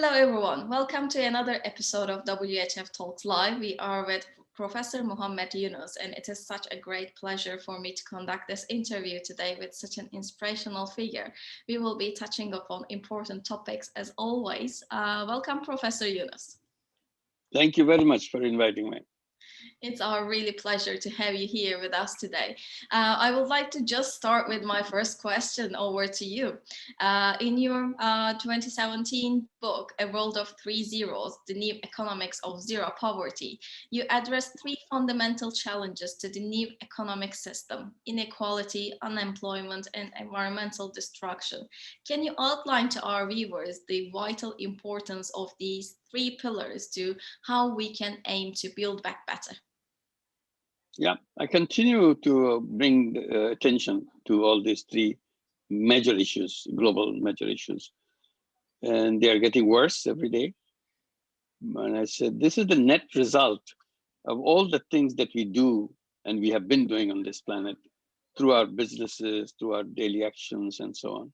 Hello everyone, welcome to another episode of WHF Talks Live. We are with Professor Muhammad Yunus, and it is such a great pleasure for me to conduct this interview today with such an inspirational figure. We will be touching upon important topics as always. Welcome, Professor Yunus. Thank you very much for inviting me. It's our really pleasure to have you here with us today. I would like to just start with my first question over to you. In your 2017 book, A World of Three Zeros, The New Economics of Zero Poverty, you address three fundamental challenges to the new economic system: inequality, unemployment, and environmental destruction. Can you outline to our viewers the vital importance of these three pillars to how we can aim to build back better? Yeah, I continue to bring attention to all these three major issues, global major issues, and they are getting worse every day. And I said, this is the net result of all the things that we do and we have been doing on this planet through our businesses, through our daily actions, and so on.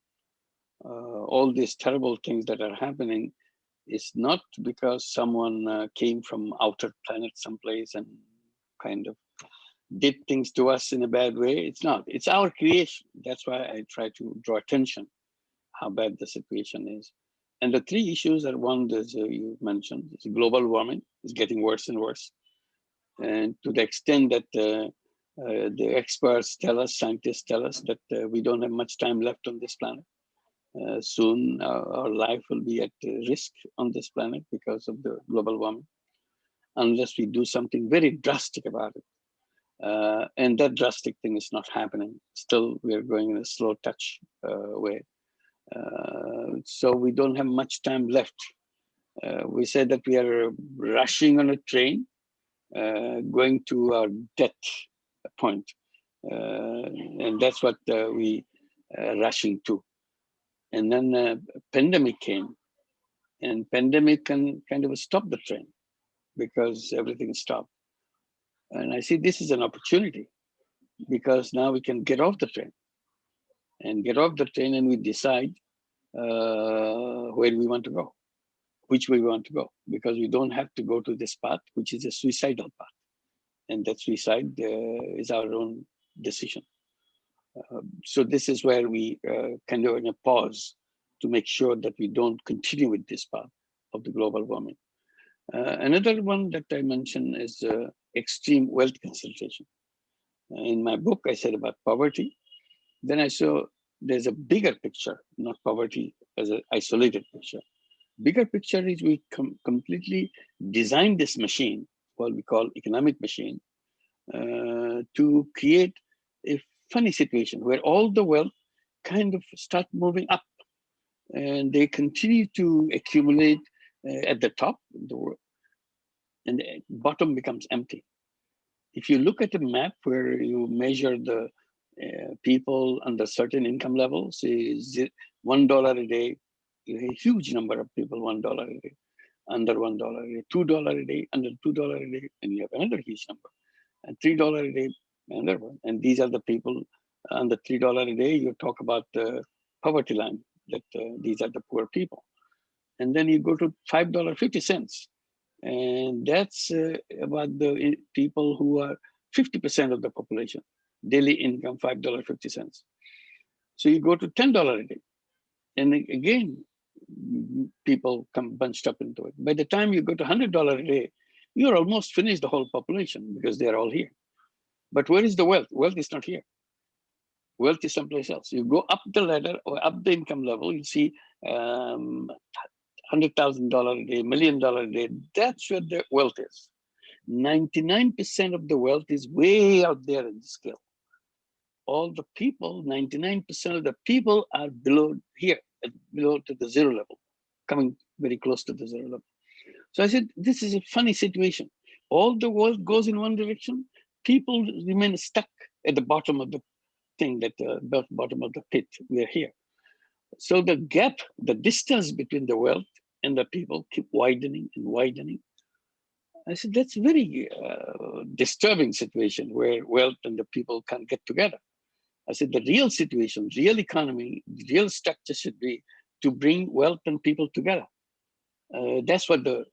All these terrible things that are happening is not because someone came from outer planet someplace and kind of did things to us in a bad way. It's not. It's our creation. That's why I try to draw attention how bad the situation is. And the three issues are one, as you mentioned, is global warming is getting worse and worse. And to the extent that the experts tell us, scientists tell us that we don't have much time left on this planet. Soon our life will be at risk on this planet because of the global warming, unless we do something very drastic about it. And that drastic thing is not happening. Still, we are going in a slow touch way. So we don't have much time left. We said that we are rushing on a train, going to our death point. And that's what we are rushing to. And then pandemic came, and pandemic can kind of stop the train because everything stopped. And I see this is an opportunity because now we can get off the train and we decide where we want to go, which way we want to go, because we don't have to go to this path, which is a suicidal path. And that suicide is our own decision. So this is where we kind of in a pause to make sure that we don't continue with this path of the global warming. Another one that I mentioned is extreme wealth concentration. In my book, I said about poverty. Then I saw there's a bigger picture, not poverty as an isolated picture. Bigger picture is we completely designed this machine, what we call economic machine, to create a funny situation where all the wealth kind of start moving up and they continue to accumulate at the top of the world, and the bottom becomes empty. If you look at a map where you measure the people under certain income levels, is $1 a day, a huge number of people, $1 a day, under $1 a day, $2 a day, under $2 a day, and you have another huge number, and $3 a day, another one. And these are the people under $3 a day. You talk about the poverty line, that these are the poor people. And then you go to $5.50. And that's about the people who are 50% of the population, daily income $5.50. So you go to $10 a day. And again, people come bunched up into it. By the time you go to $100 a day, you're almost finished the whole population because they're all here. But where is the wealth? Wealth is not here. Wealth is someplace else. You go up the ladder or up the income level, you see $100,000 a day, $1 million a day. That's where the wealth is. 99% of the wealth is way out there in the scale. All the people, 99% of the people are below here, below to the zero level, coming very close to the zero level. So I said, this is a funny situation. All the world goes in one direction. People remain stuck at the bottom of the thing, that bottom of the pit. We're here. So the gap, the distance between the wealth and the people keep widening and widening. I said, that's a very disturbing situation where wealth and the people can't get together. I said, the real situation, real economy, real structure should be to bring wealth and people together. That's what the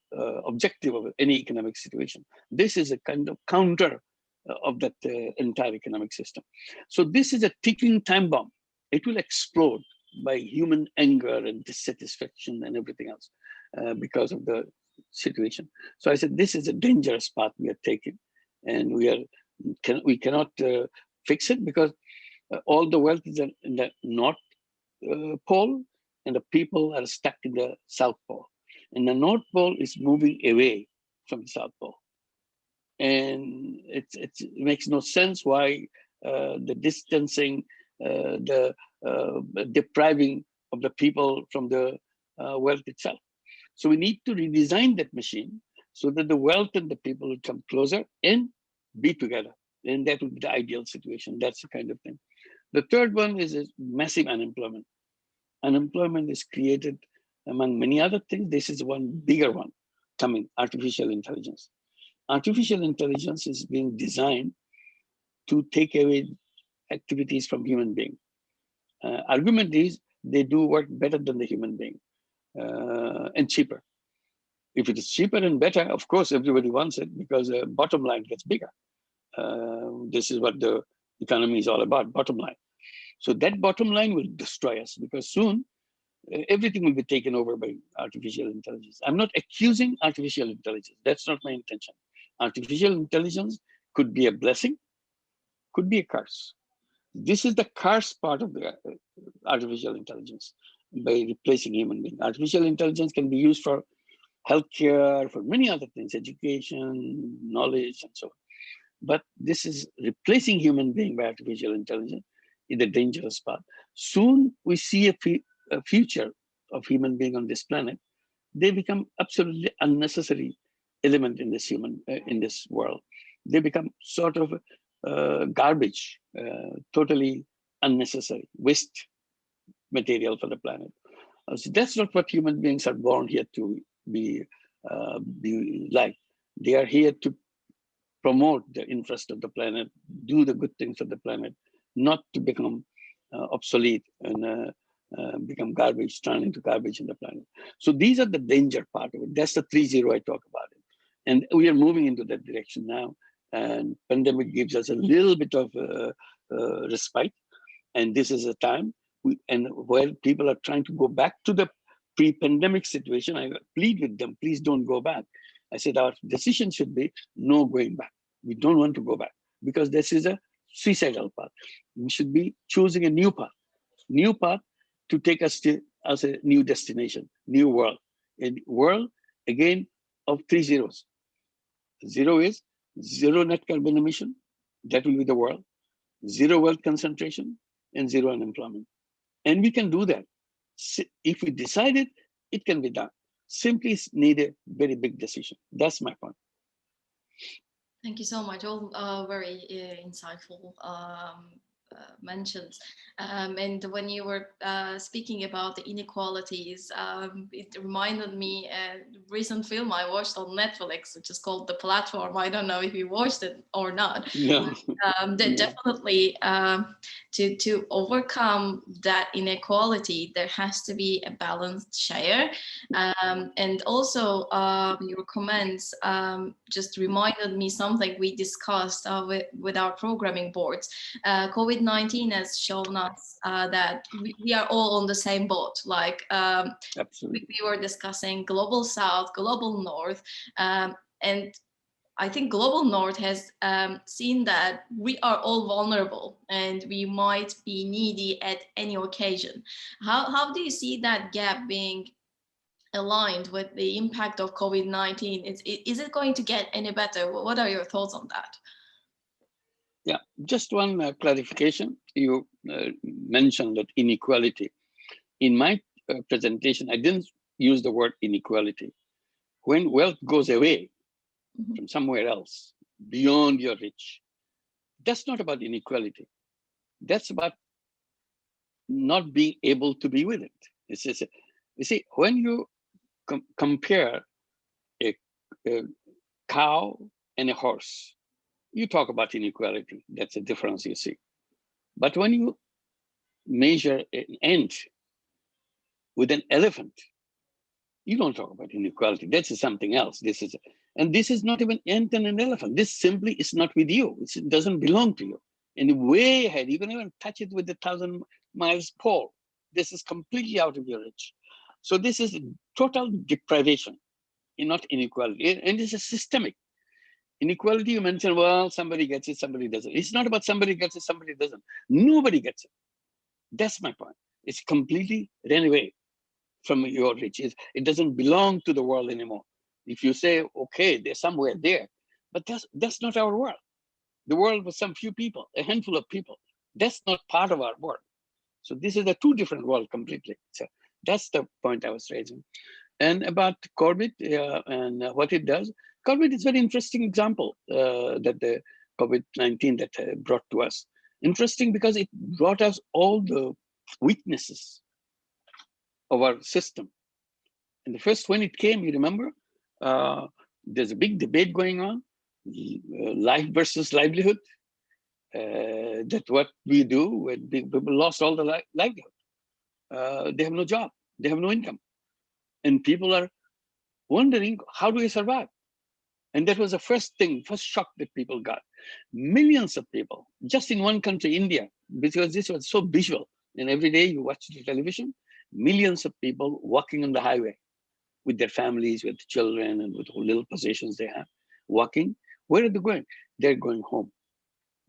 objective of any economic situation. This is a kind of counter of that entire economic system. So this is a ticking time bomb. It will explode by human anger and dissatisfaction and everything else because of the situation. So I said, this is a dangerous path we are taking, and we cannot fix it because all the wealth is in the North Pole, and the people are stuck in the South Pole. And the North Pole is moving away from the South Pole. And it makes no sense why the distancing, the depriving of the people from the wealth itself. So we need to redesign that machine so that the wealth and the people will come closer and be together. And that would be the ideal situation. That's the kind of thing. The third one is massive unemployment. Unemployment is created among many other things. This is one bigger one coming, artificial intelligence. Artificial intelligence is being designed to take away activities from human being. Argument is they do work better than the human being and cheaper. If it is cheaper and better, of course, everybody wants it because the bottom line gets bigger. This is what the economy is all about, bottom line. So that bottom line will destroy us because soon everything will be taken over by artificial intelligence. I'm not accusing artificial intelligence. That's not my intention. Artificial intelligence could be a blessing, could be a curse. This is the curse part of the artificial intelligence by replacing human being. Artificial intelligence can be used for healthcare, for many other things, education, knowledge, and so on. But this is replacing human being by artificial intelligence is a dangerous path. Soon we see a future of human being on this planet. They become absolutely unnecessary element in this world. They become sort of garbage, totally unnecessary, waste material for the planet. So that's not what human beings are born here to be like. They are here to promote the interest of the planet, do the good things of the planet, not to become obsolete and become garbage, turn into garbage in the planet. So these are the danger part of it. That's the 3-0 I talk about it. And we are moving into that direction now. And pandemic gives us a little bit of respite. And this is a time where people are trying to go back to the pre-pandemic situation. I plead with them, please don't go back. I said our decision should be no going back. We don't want to go back because this is a suicidal path. We should be choosing a new path to take us to as a new destination, new world. A world, again, of 3 zeros. 0 is zero net carbon emission. That will be the world. 0 wealth concentration and 0 unemployment. And we can do that. If we decide it, it can be done. Simply need a very big decision. That's my point. Thank you so much. All very insightful mentions. And when you were speaking about the inequalities, it reminded me a recent film I watched on Netflix, which is called The Platform. I don't know if you watched it or not. Yeah. Definitely to overcome that inequality, there has to be a balanced share. And also your comments just reminded me something we discussed with our programming boards. COVID-19 has shown us that we are all on the same boat. Like we were discussing global South, global North, and I think global North has seen that we are all vulnerable and we might be needy at any occasion. How do you see that gap being aligned with the impact of COVID-19? Is it going to get any better? What are your thoughts on that? Yeah, just one clarification. You mentioned that inequality. In my presentation, I didn't use the word inequality. When wealth goes away from somewhere else, beyond your reach, that's not about inequality. That's about not being able to be with it. You see, when you compare a cow and a horse, you talk about inequality. That's a difference you see. But when you measure an ant with an elephant, You don't talk about inequality. That's something else. And this is not even ant and an elephant. This simply is not with you. It doesn't belong to you. And way ahead, you can even touch it with the 1,000 miles pole. This is completely out of your reach. So this is total deprivation, not inequality. And this is systemic. Inequality, you mentioned, well, somebody gets it, somebody doesn't. It's not about somebody gets it, somebody doesn't. Nobody gets it. That's my point. It's completely ran away from your reach. It doesn't belong to the world anymore. If you say, okay, there's somewhere there, but that's not our world. The world was some few people, a handful of people. That's not part of our world. So this is a two different world completely. So that's the point I was raising. And about COVID and what it does, COVID is a very interesting example that the COVID-19 that brought to us. Interesting because it brought us all the weaknesses of our system. And the first, when it came, you remember, there's a big debate going on, life versus livelihood. That what we do when people lost all the livelihood. They have no job, they have no income. And people are wondering, how do we survive? And that was the first shock that people got. Millions of people, just in one country, India, because this was so visual. And every day you watch the television, millions of people walking on the highway with their families, with children, and with little possessions they have, walking. Where are they going? They're going home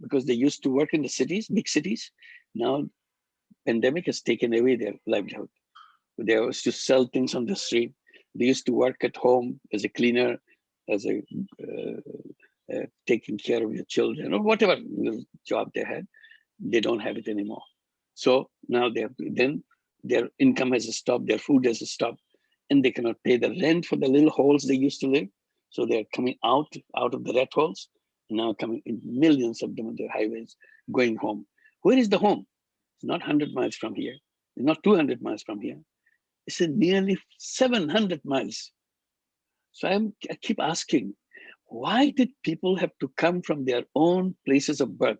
because they used to work in the cities, big cities. Now, pandemic has taken away their livelihood. They used to sell things on the street. They used to work at home as a cleaner, as a taking care of your children, or whatever little job they had. They don't have it anymore. So now then their income has stopped, their food has stopped, and they cannot pay the rent for the little holes they used to live. So they're coming out of the rat holes, now coming in millions of them on the highways, going home. Where is the home? It's not 100 miles from here. It's not 200 miles from here. It's nearly 700 miles. So I keep asking, why did people have to come from their own places of birth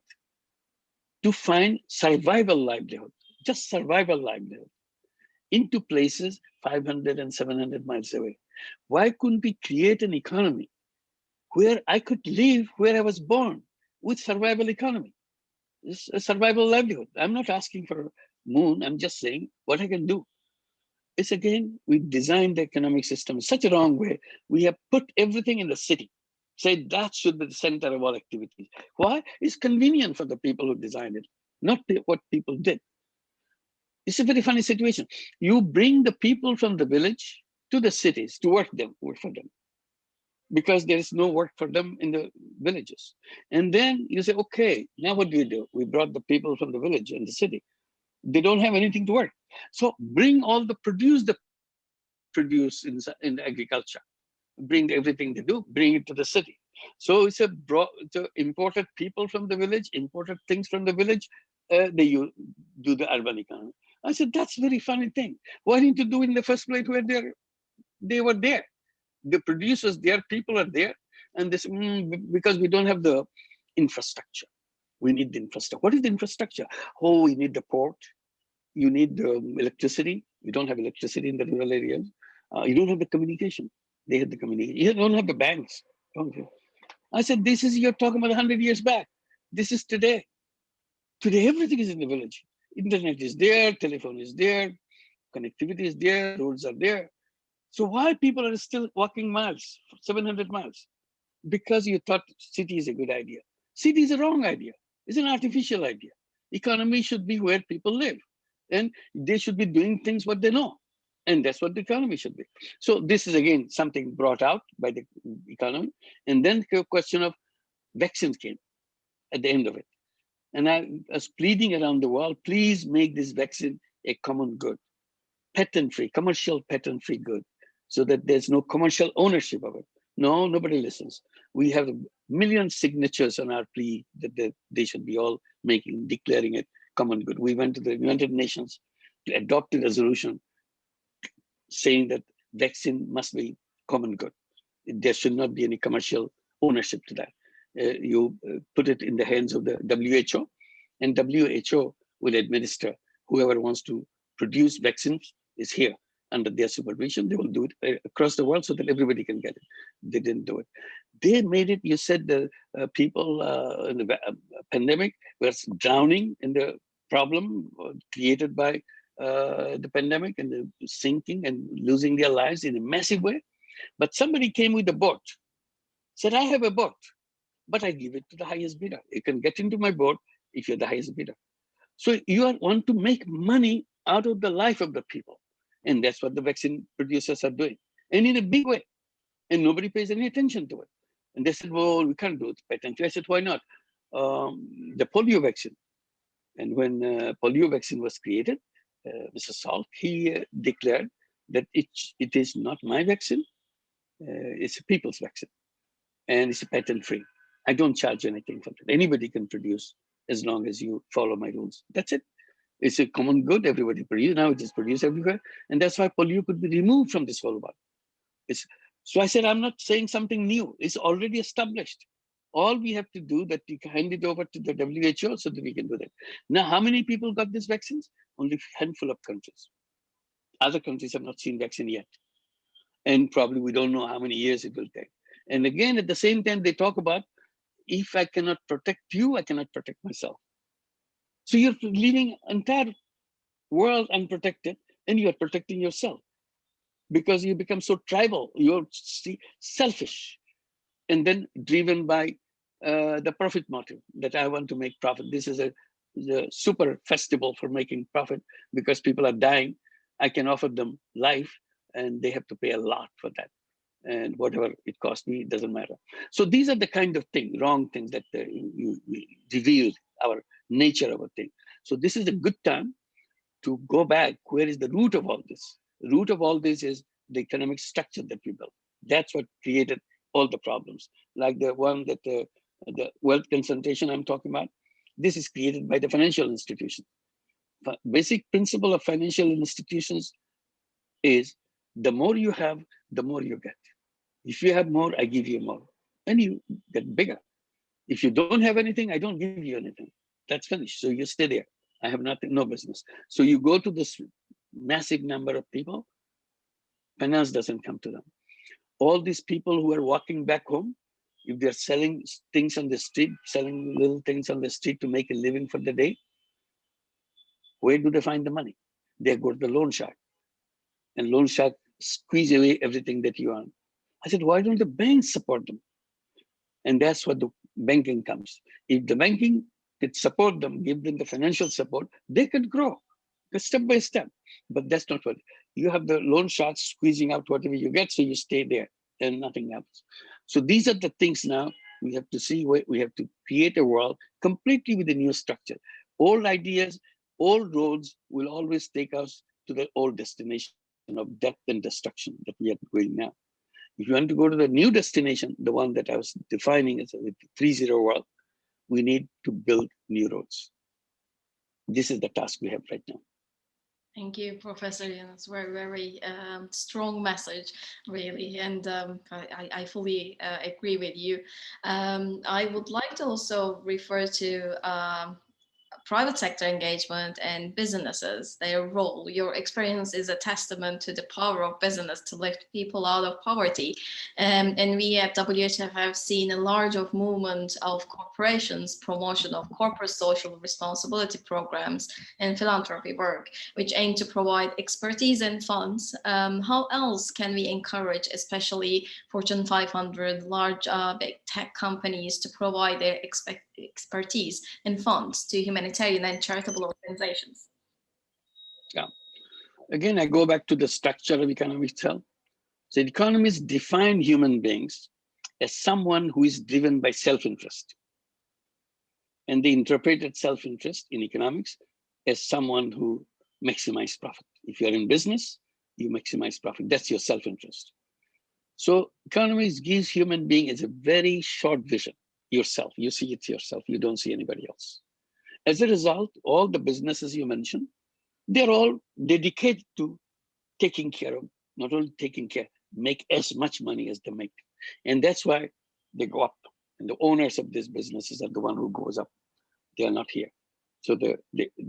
to find survival livelihood, just survival livelihood, into places 500 and 700 miles away? Why couldn't we create an economy where I could live where I was born with survival economy? It's a survival livelihood. I'm not asking for a moon. I'm just saying what I can do. It's again, we designed the economic system in such a wrong way. We have put everything in the city. Say that should be the center of all activities. Why? It's convenient for the people who designed it, not what people did. It's a very funny situation. You bring the people from the village to the cities to work for them, because there is no work for them in the villages. And then you say, okay, now what do? We brought the people from the village and the city. They don't have anything to work. So bring all the produce in agriculture. Bring everything they do, bring it to the city. So it's imported people from the village, imported things from the village, they do the urban economy. I said, that's a very funny thing. Why didn't you do it in the first place where they were there? The producers there, people are there, and this because we don't have the infrastructure. We need the infrastructure. What is the infrastructure? Oh, we need the port. You need the electricity. You don't have electricity in the rural areas. You don't have the communication. They have the communication. You don't have the banks. Don't you? I said, this is, you're talking about 100 years back. This is today. Today, everything is in the village. Internet is there, telephone is there, connectivity is there, roads are there. So why people are still walking miles, 700 miles? Because you thought city is a good idea. City is a wrong idea. It's an artificial idea. Economy should be where people live. And they should be doing things what they know. And that's what the economy should be. So this is, again, something brought out by the economy. And then the question of vaccines came at the end of it. And I was pleading around the world, please make this vaccine a common good, patent-free, commercial patent-free good, so that there's no commercial ownership of it. No, nobody listens. We have 1 million signatures on our plea that they should be all declaring it common good. We went to the United Nations to adopt a resolution saying that vaccine must be common good. There should not be any commercial ownership to that. You put it in the hands of the WHO, and WHO will administer. Whoever wants to produce vaccines is here, under their supervision. They will do it across the world so that everybody can get it. They didn't do it. They made it, you said the people in the pandemic were drowning in the problem created by the pandemic and the sinking and losing their lives in a massive way. But somebody came with a boat, said, I have a boat, but I give it to the highest bidder. You can get into my boat if you're the highest bidder. So you want to make money out of the life of the people. And that's what the vaccine producers are doing. And in a big way. And nobody pays any attention to it. And they said, well, we can't do it. Pay attention. I said, why not? The polio vaccine. And when polio vaccine was created, Mr. Salk, he declared that it is not my vaccine. It's a people's vaccine. And it's patent free. I don't charge anything for it. Anybody can produce as long as you follow my rules. That's it. It's a common good. Everybody produces. Now it is produced everywhere. And that's why polio could be removed from this whole world. So I said, I'm not saying something new. It's already established. All we have to do that, you can hand it over to the WHO so that we can do that. Now, how many people got these vaccines? Only a handful of countries. Other countries have not seen vaccine yet. And probably we don't know how many years it will take. And again, at the same time, they talk about, if I cannot protect you, I cannot protect myself. So you're leaving entire world unprotected and you're protecting yourself because you become so tribal, you're selfish and then driven by the profit motive that I want to make profit. This is a super festival for making profit because people are dying. I can offer them life and they have to pay a lot for that. And whatever it costs me, it doesn't matter. So these are the kind of wrong things that you reveal our nature of a thing. So this is a good time to go back. Where is the root of all this? The root of all this is the economic structure that we built. That's what created all the problems. Like the one that the wealth concentration I'm talking about, this is created by the financial institutions. Basic principle of financial institutions is the more you have, the more you get. If you have more, I give you more. And you get bigger. If you don't have anything, I don't give you anything. That's finished. So you stay there. I have nothing, no business. So you go to this massive number of people, finance doesn't come to them. All these people who are walking back home, if they're selling things on the street, selling little things on the street to make a living for the day, where do they find the money? They go to the loan shark. And loan shark squeeze away everything that you earn. I said, why don't the banks support them? And that's what the banking comes. If the banking could support them, give them the financial support, they could grow step by step. But that's not what you have. The loan sharks squeezing out whatever you get, so you stay there and nothing happens. So these are the things now we have to see. We have to create a world completely with a new structure. Old ideas, old roads will always take us to the old destination of death and destruction that we are going now. If you want to go to the new destination, the one that I was defining as a 3-0 world, we need to build new roads. This is the task we have right now. Thank you, Professor Yunus. Very, very strong message, really. And I fully agree with you. I would like to also refer to private sector engagement and businesses, their role. Your experience is a testament to the power of business to lift people out of poverty. And we at WHF have seen a large movement of corporations, promotion of corporate social responsibility programs and philanthropy work, which aim to provide expertise and funds. How else can we encourage, especially Fortune 500 large big tech companies, to provide their expertise and funds to humanitarian and charitable organizations? Yeah. Again, I go back to the structure of economy itself. So economists define human beings as someone who is driven by self-interest. And they interpreted self-interest in economics as someone who maximizes profit. If you're in business, you maximize profit. That's your self-interest. So economics gives human being as a very short vision. Yourself, you see it yourself, you don't see anybody else. As a result, all the businesses you mentioned, they're all dedicated to taking care of, not only taking care, make as much money as they make. And that's why they go up. And the owners of these businesses are the one who goes up. They are not here. So the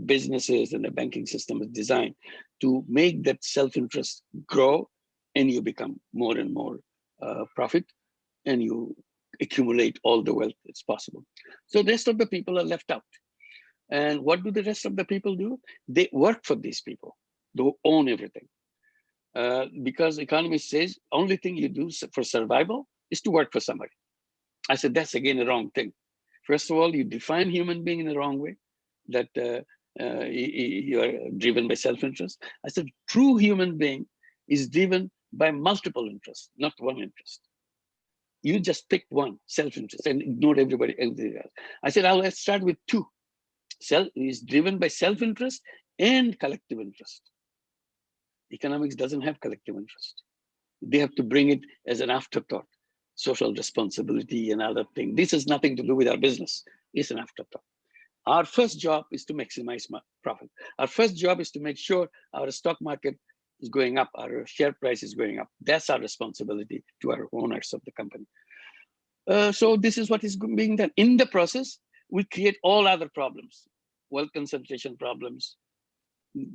businesses and the banking system is designed to make that self-interest grow, and you become more and more profit, and you accumulate all the wealth that's possible. So the rest of the people are left out. And what do the rest of the people do? They work for these people. They own everything. Because economist says only thing you do for survival is to work for somebody. I said, that's again the wrong thing. First of all, you define human being in the wrong way, that you are driven by self-interest. I said, true human being is driven by multiple interests, not one interest. You just picked one, self-interest, and ignored everybody else. I said, let's start with two. Self is driven by self-interest and collective interest. Economics doesn't have collective interest. They have to bring it as an afterthought. Social responsibility and other things. This has nothing to do with our business. It's an afterthought. Our first job is to maximize profit. Our first job is to make sure our stock market is going up, our share price is going up. That's our responsibility to our owners of the company. So this is what is being done. In the process, we create all other problems, wealth concentration problems,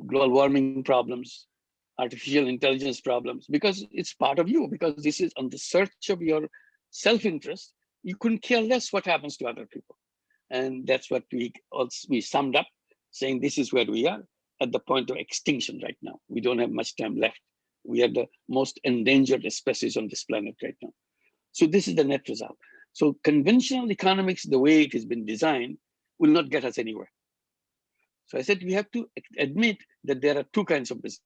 global warming problems, artificial intelligence problems, because it's part of you, because this is on the search of your self-interest. You couldn't care less what happens to other people. And that's what we summed up, saying this is where we are at the point of extinction right now. We don't have much time left. We are the most endangered species on this planet right now. So this is the net result. So conventional economics, the way it has been designed, will not get us anywhere. So I said, we have to admit that there are two kinds of business.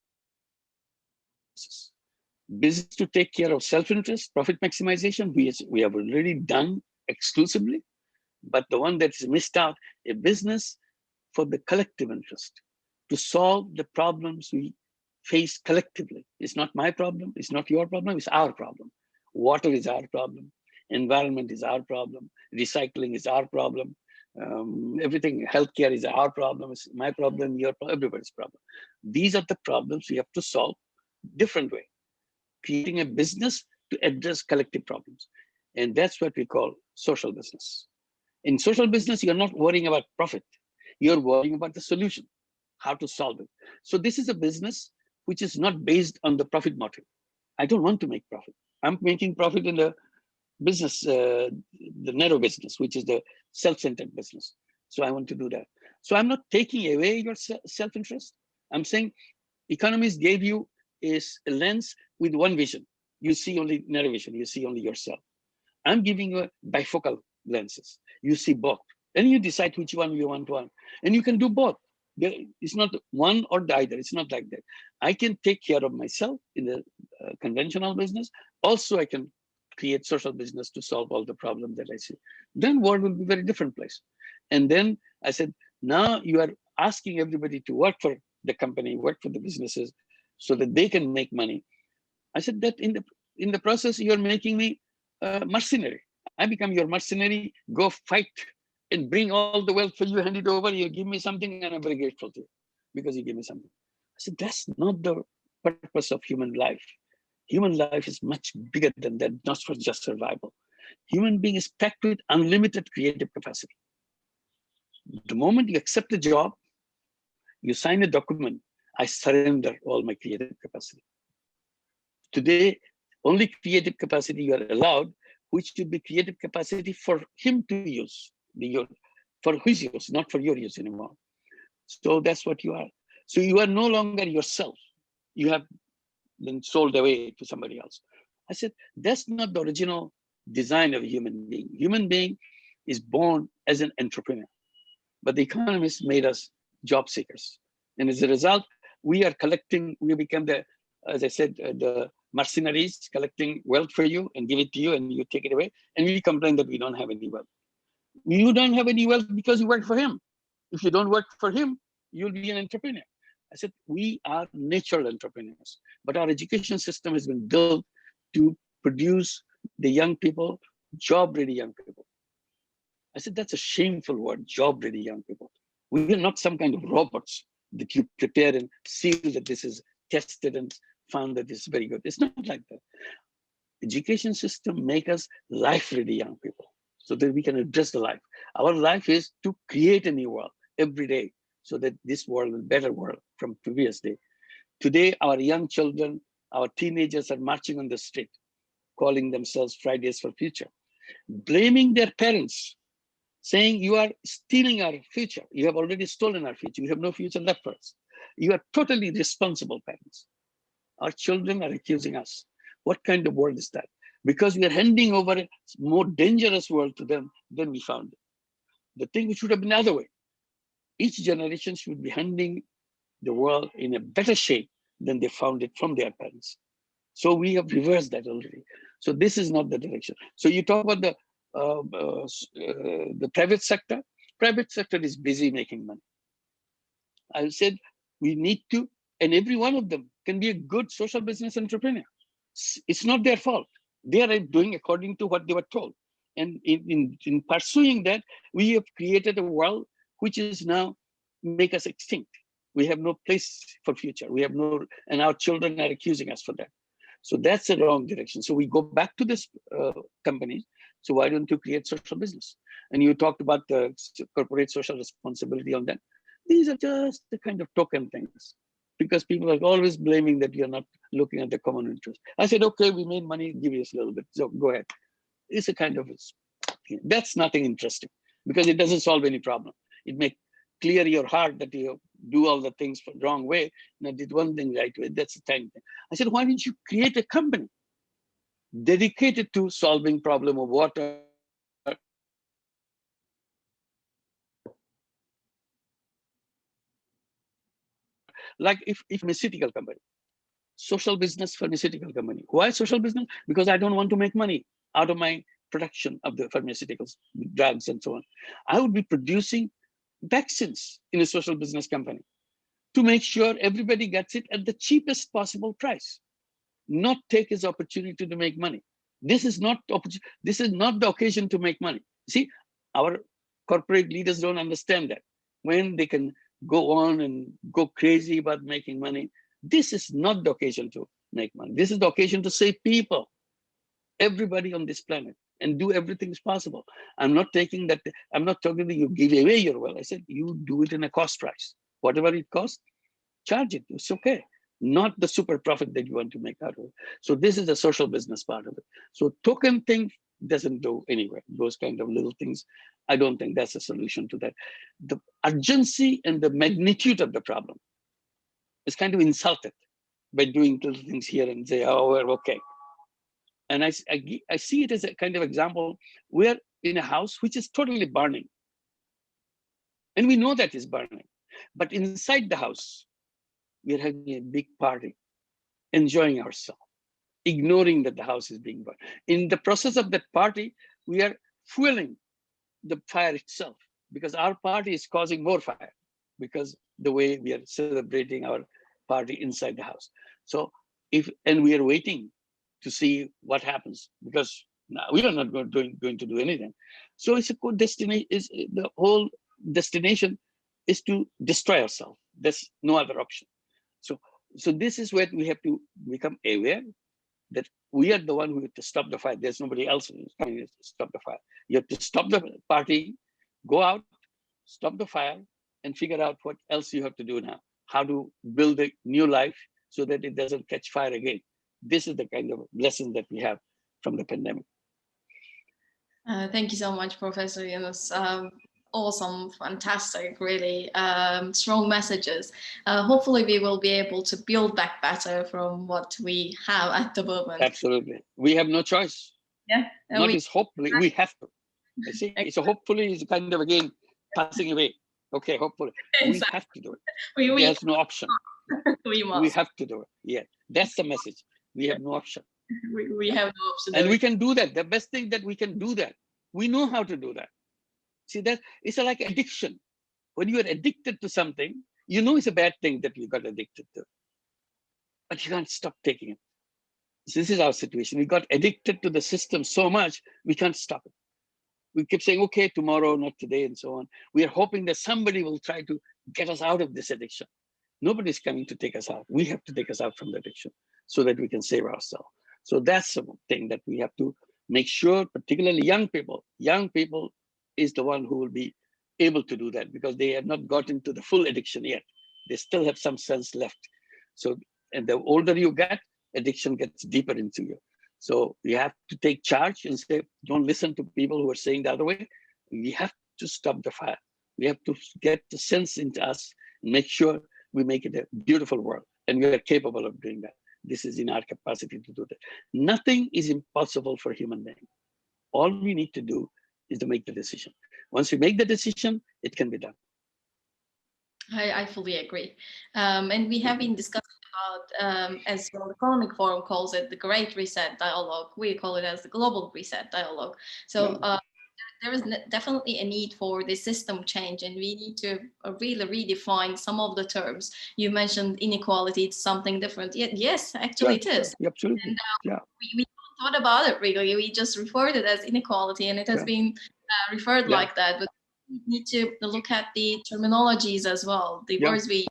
Business to take care of self-interest, profit maximization, we have already done exclusively, but the one that is missed out, a business for the collective interest, to solve the problems we face collectively. It's not my problem, it's not your problem, it's our problem. Water is our problem, environment is our problem, recycling is our problem, everything, healthcare is our problem, it's my problem, your problem, everybody's problem. These are the problems we have to solve different way, creating a business to address collective problems. And that's what we call social business. In social business, you're not worrying about profit. You're worrying about the solution, how to solve it. So this is a business which is not based on the profit motive. I don't want to make profit. I'm making profit in the business, the narrow business, which is the self-centered business. So I want to do that. So I'm not taking away your self-interest. I'm saying economists gave you is a lens with one vision. You see only narrow vision, you see only yourself. I'm giving you bifocal lenses. You see both. And you decide which one you want. And you can do both. It's not one or the other. It's not like that. I can take care of myself in the conventional business. Also, I can create social business to solve all the problems that I see. Then world will be a very different place. And then I said, now you are asking everybody to work for the company, work for the businesses, so that they can make money. I said that in the process, you're making me mercenary. I become your mercenary, go fight and bring all the wealth for you, hand it over, you give me something, and I'm very grateful to you because you give me something. I said, that's not the purpose of human life. Human life is much bigger than that, not for just survival. Human being is packed with unlimited creative capacity. The moment you accept the job, you sign a document, I surrender all my creative capacity. Today, only creative capacity you are allowed, which should be creative capacity for him to use, for his use, not for your use anymore. So that's what you are. So you are no longer yourself. You have been sold away to somebody else. I said, that's not the original design of a human being. Human being is born as an entrepreneur, but the economists made us job seekers. And as a result, we are collecting, we become the, as I said, the mercenaries collecting wealth for you and give it to you and you take it away. And we complain that we don't have any wealth. You don't have any wealth because you work for him. If you don't work for him, you'll be an entrepreneur. I said, we are natural entrepreneurs, but our education system has been built to produce the young people, job-ready young people. I said, that's a shameful word, job-ready young people. We are not some kind of robots that you prepare and seal that this is tested and found that it's very good. It's not like that. Education system make us life-ready young people so that we can address the life. Our life is to create a new world, every day so that this world is a better world from previous day. Today, our young children, our teenagers are marching on the street, calling themselves Fridays for Future, blaming their parents, saying you are stealing our future. You have already stolen our future. You have no future left for us. You are totally responsible parents. Our children are accusing us. What kind of world is that? Because we are handing over a more dangerous world to them than we found it. The thing should have been the other way. Each generation should be handing the world in a better shape than they found it from their parents. So we have reversed that already. So this is not the direction. So you talk about the private sector. Private sector is busy making money. I said we need to, and every one of them can be a good social business entrepreneur. It's not their fault. They are doing according to what they were told. And in pursuing that, we have created a world which is now make us extinct. We have no place for future. We have no, and our children are accusing us for that. So that's the wrong direction. So we go back to this companies. So why don't you create social business? And you talked about the corporate social responsibility on that. These are just the kind of token things, because people are always blaming that you're not looking at the common interest. I said, okay, we made money, give us a little bit. So go ahead. It's a kind of, that's nothing interesting because it doesn't solve any problem. It may clear your heart that you do all the things the wrong way. Now did one thing right way. That's the time thing. I said, why didn't you create a company dedicated to solving problem of water? Like if pharmaceutical company, social business pharmaceutical company. Why social business? Because I don't want to make money out of my production of the pharmaceuticals, drugs and so on. I would be producing vaccines in a social business company to make sure everybody gets it at the cheapest possible price, not take as opportunity to make money. This is not the occasion to make money. See, our corporate leaders don't understand that. When they can go on and go crazy about making money, this is not the occasion to make money. This is the occasion to save people, everybody on this planet, and do everything is possible. I'm not taking that. I'm not talking that you give away your wealth. I said you do it in a cost price. Whatever it costs, charge it. It's okay. Not the super profit that you want to make out of it. So this is the social business part of it. So token thing doesn't go anywhere. Those kind of little things, I don't think that's a solution to that. The urgency and the magnitude of the problem is kind of insulted by doing little things here and say, oh, we're okay. And I see it as a kind of example. We're in a house which is totally burning. And we know that it's burning. But inside the house, we're having a big party, enjoying ourselves, ignoring that the house is being burned. In the process of that party, we are fueling the fire itself, because our party is causing more fire because the way we are celebrating our party inside the house. So and we are waiting to see what happens, because now we are not going to do anything. So it's a good destination. The whole destination is to destroy ourselves. There's no other option. So this is where we have to become aware that we are the one who have to stop the fire. There's nobody else who's coming to stop the fire. You have to stop the party, go out, stop the fire, and figure out what else you have to do now. How to build a new life so that it doesn't catch fire again. This is the kind of lesson that we have from the pandemic. Thank you so much, Professor Yunus. Awesome, fantastic, really strong messages. Hopefully we will be able to build back better from what we have at the moment. Absolutely. We have no choice. Yeah. Not is hopefully, we have to. I see. So hopefully is kind of again passing away. Okay, hopefully. Exactly. We have to do it. There's no option. We must. We have to do it. Yeah, that's the message. We have no option. We have no option. And we can do that. The best thing that we can do that. We know how to do that. See, that it's like addiction. When you are addicted to something, you know it's a bad thing that you got addicted to, but you can't stop taking it. So this is our situation. We got addicted to the system so much, we can't stop it. We keep saying, okay, tomorrow, not today, and so on. We are hoping that somebody will try to get us out of this addiction. Nobody's coming to take us out. We have to take us out from the addiction so that we can save ourselves. So that's the thing that we have to make sure, particularly young people is the one who will be able to do that because they have not gotten to the full addiction yet. They still have some sense left. So, and the older you get, addiction gets deeper into you. So you have to take charge and say, don't listen to people who are saying the other way. We have to stop the fire. We have to get the sense into us and make sure we make it a beautiful world. And we are capable of doing that. This is in our capacity to do that. Nothing is impossible for a human being. All we need to do is to make the decision. Once we make the decision, it can be done. I fully agree. And we have been discussing about, as World Economic Forum calls it, the Great Reset Dialogue. We call it as the Global Reset Dialogue. So there is definitely a need for this system change, and we need to really redefine some of the terms. You mentioned inequality, it's something different. Yes, actually it is. Absolutely. And we thought about it really. We just referred it as inequality, and it has been referred like that. But we need to look at the terminologies as well, the words we,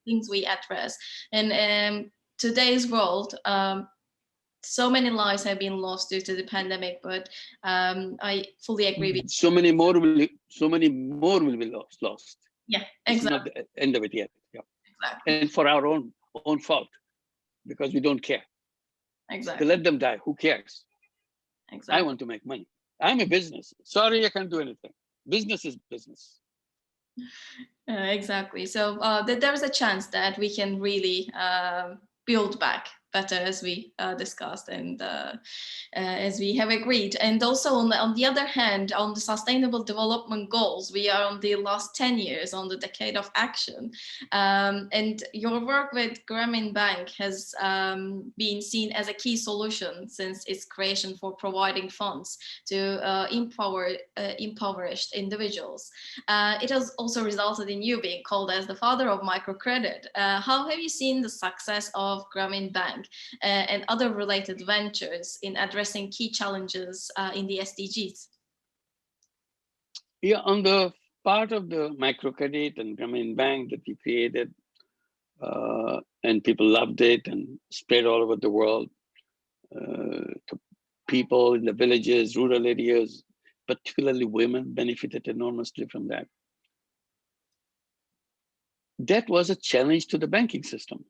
things we address. And today's world, so many lives have been lost due to the pandemic, but I fully agree with you. So many more will be lost. Yeah, exactly. It's not the end of it yet. Yeah. Exactly. And for our own fault, because we don't care. Exactly. To let them die, who cares? Exactly. I want to make money. I'm a business. Sorry, I can't do anything. Business is business. Exactly. So there's a chance that we can really build back better, as we discussed and as we have agreed. And also on the other hand, on the Sustainable Development Goals, we are on the last 10 years, on the decade of action. And your work with Grameen Bank has been seen as a key solution since its creation for providing funds to impoverished individuals. It has also resulted in you being called as the father of microcredit. How have you seen the success of Grameen Bank and other related ventures in addressing key challenges in the SDGs? Yeah, on the part of the microcredit and Grameen Bank that we created, and people loved it and spread all over the world to people in the villages, rural areas, particularly women benefited enormously from that. That was a challenge to the banking system,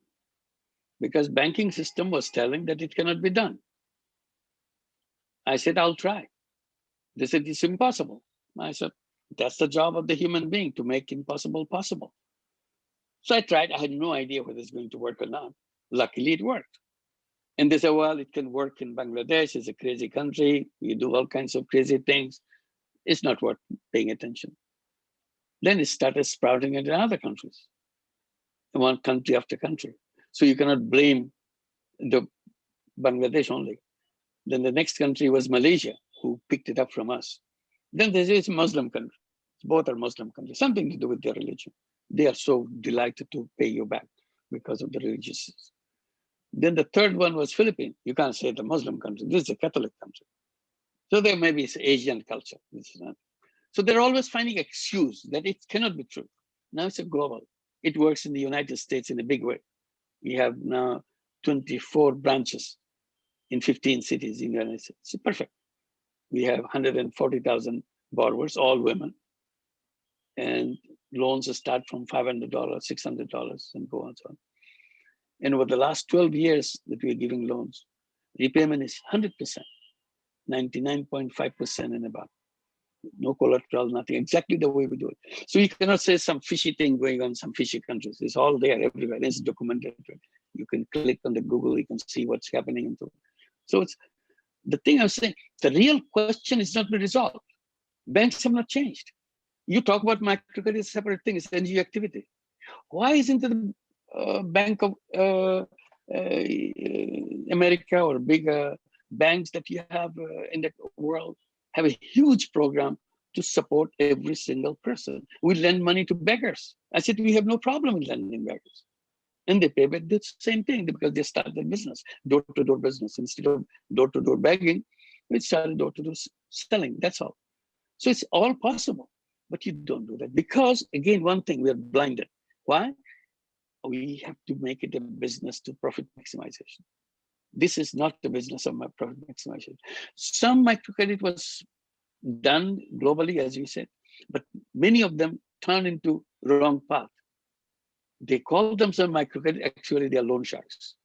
because banking system was telling that it cannot be done. I said, I'll try. They said, it's impossible. I said, that's the job of the human being, to make impossible possible. So I tried. I had no idea whether it's going to work or not. Luckily, it worked. And they said, well, it can work in Bangladesh. It's a crazy country. You do all kinds of crazy things. It's not worth paying attention. Then it started sprouting into other countries, one country after country. So you cannot blame the Bangladesh only. Then the next country was Malaysia, who picked it up from us. Then there is a Muslim country. Both are Muslim countries, something to do with their religion. They are so delighted to pay you back because of the religious. Then the third one was Philippines. You can't say the Muslim country. This is a Catholic country. So there may be Asian culture. This is not. So they're always finding excuse that it cannot be true. Now it's a global. It works in the United States in a big way. We have now 24 branches in 15 cities in the United States. It's perfect. We have 140,000 borrowers, all women. And loans start from $500, $600, and go on so on. And over the last 12 years that we are giving loans, repayment is 100%, 99.5% and above. No collateral, nothing, exactly the way we do it. So you cannot say some fishy thing going on in some fishy countries. It's all there everywhere. It's documented. You can click on the Google, you can see what's happening. So it's the thing I'm saying, the real question is not been resolved. Banks have not changed. You talk about microcredit, separate thing, it's NGO activity. Why isn't the Bank of America or bigger banks that you have in the world have a huge program to support every single person? We lend money to beggars. I said, we have no problem with lending beggars. And they pay back the same thing because they started their business, door-to-door business. Instead of door-to-door begging, we started door-to-door selling, that's all. So it's all possible, but you don't do that because, again, one thing, we are blinded. Why? We have to make it a business to profit maximization. This is not the business of profit maximization. Some microcredit was done globally, as you said, But many of them turn into wrong path. They call themselves microcredit, actually they are loan sharks.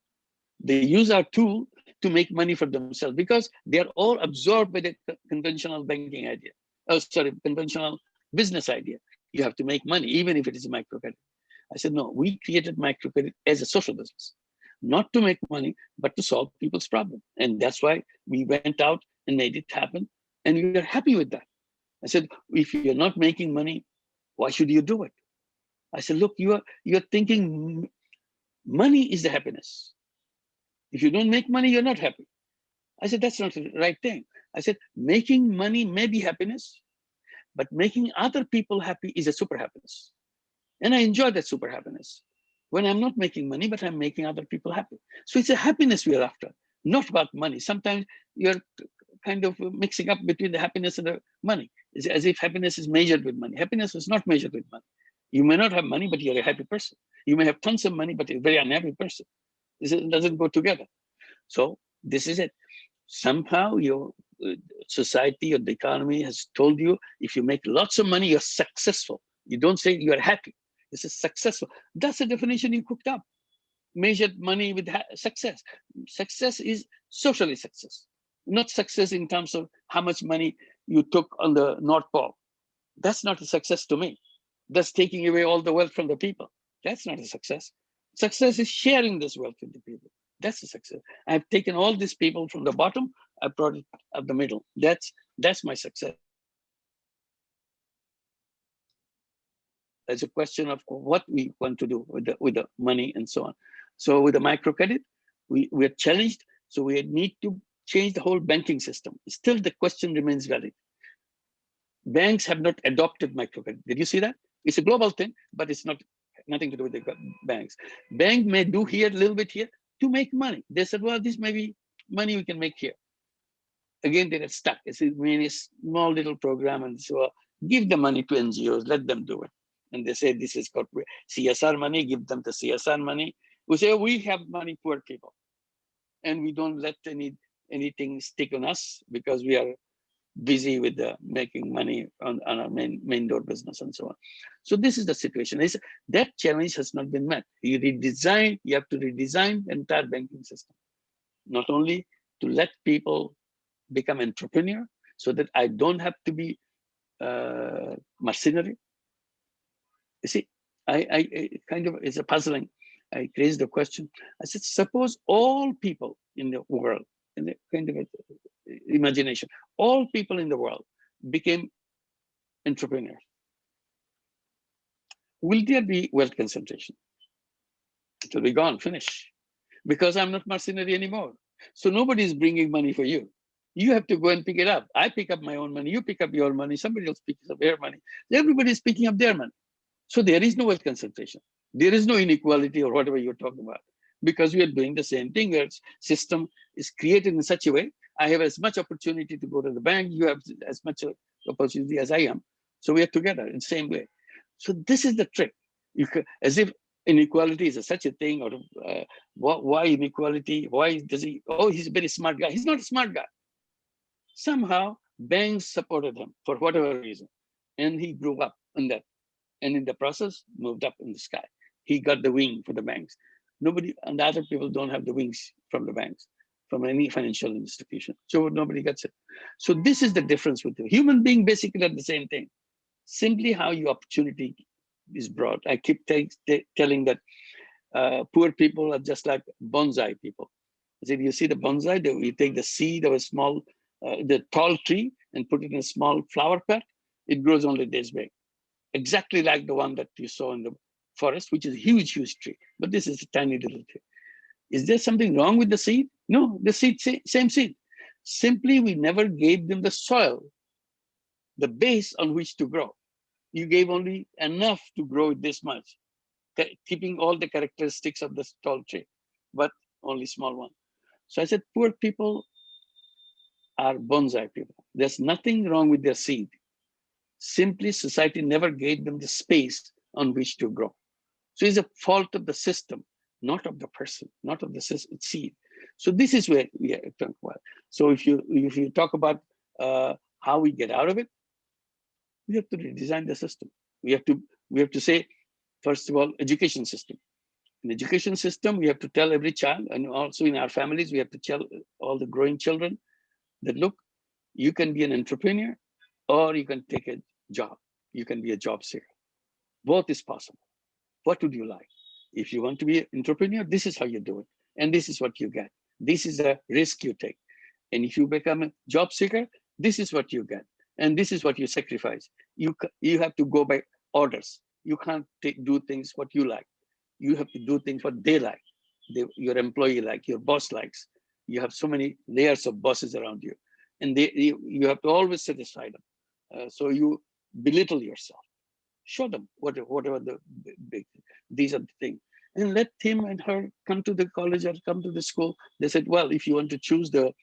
They use our tool to make money for themselves because they are all absorbed by the conventional banking idea. Oh, sorry, conventional business idea. You have to make money, even if it is a microcredit. I said, no, we created microcredit as a social business, not to make money, but to solve people's problem. And that's why we went out and made it happen. And we are happy with that. I said, if you're not making money, why should you do it? I said, look, you're thinking money is the happiness. If you don't make money, you're not happy. I said, that's not the right thing. I said, making money may be happiness, but making other people happy is a super happiness. And I enjoy that super happiness when I'm not making money, but I'm making other people happy. So it's a happiness we are after, not about money. Sometimes you're kind of mixing up between the happiness and the money. It's as if happiness is measured with money. Happiness is not measured with money. You may not have money, but you're a happy person. You may have tons of money, but you're a very unhappy person. It doesn't go together. So this is it. Somehow your society or the economy has told you, if you make lots of money, you're successful. You don't say you're happy. This is successful. That's the definition you cooked up. Measured money with success. Success is socially success, not success in terms of how much money you took on the North Pole. That's not a success to me. That's taking away all the wealth from the people. That's not a success. Success is sharing this wealth with the people. That's a success. I've taken all these people from the bottom, I brought it at the middle. That's my success. There's a question of what we want to do with the money and so on. So with the microcredit, we're challenged. So we need to change the whole banking system. Still, the question remains valid. Banks have not adopted microcredit. Did you see that? It's a global thing, but it's nothing to do with the banks. Bank may do here a little bit here to make money. They said, well, this may be money we can make here. Again, they get stuck. It's a really small little program, and so give the money to NGOs, let them do it. And they say this is corporate CSR money, give them the CSR money. We say, oh, we have money, poor people. And we don't let anything stick on us because we are busy with making money on our main door business and so on. So this is the situation. That challenge has not been met. You have to redesign the entire banking system. Not only to let people become entrepreneur so that I don't have to be mercenary. You see, I kind of, it's a puzzling. I raised the question. I said, suppose all people in the world, in the kind of imagination, all people in the world became entrepreneurs. Will there be wealth concentration? It will be gone, finish. Because I'm not mercenary anymore. So nobody is bringing money for you. You have to go and pick it up. I pick up my own money. You pick up your money. Somebody else picks up their money. Everybody is picking up their money. So there is no wealth concentration. There is no inequality or whatever you're talking about, because we are doing the same thing. Where system is created in such a way. I have as much opportunity to go to the bank. You have as much opportunity as I am. So we are together in the same way. So this is the trick. You can, as if inequality is such a thing, or why inequality? Why does he? Oh, he's a very smart guy. He's not a smart guy. Somehow banks supported him for whatever reason, and he grew up in that. And in the process, moved up in the sky. He got the wing for the banks. Nobody, and the other people don't have the wings from the banks, from any financial institution. So nobody gets it. So this is the difference with the human being, basically are the same thing. Simply how your opportunity is brought. I keep telling that poor people are just like bonsai people. I said, you see the bonsai, you take the seed of a small, the tall tree and put it in a small flower pot, it grows only this big. Exactly like the one that you saw in the forest, which is a huge, huge tree. But this is a tiny little tree. Is there something wrong with the seed? No, the seed, same seed. Simply, we never gave them the soil, the base on which to grow. You gave only enough to grow this much, keeping all the characteristics of the tall tree, but only small one. So I said, poor people are bonsai people. There's nothing wrong with their seed. Simply, society never gave them the space on which to grow. So it's a fault of the system, not of the person, not of the seed. So this is where we are talking about. So if you talk about how we get out of it, We have to redesign the system. We have to say, first of all, education system. In education system, we have to tell every child, and also in our families, we have to tell all the growing children that, look, you can be an entrepreneur or you can take a job. You can be a job seeker. Both is possible. What would you like? If you want to be an entrepreneur, this is how you do it. And this is what you get. This is a risk you take. And if you become a job seeker, this is what you get. And this is what you sacrifice. You have to go by orders. You can't do things what you like. You have to do things what they like. Your employee like, your boss likes. You have so many layers of bosses around you. And you have to always satisfy them. So you belittle yourself. Show them whatever the big, these are the things. And let him and her come to the college or come to the school. They said, well, if you want to choose the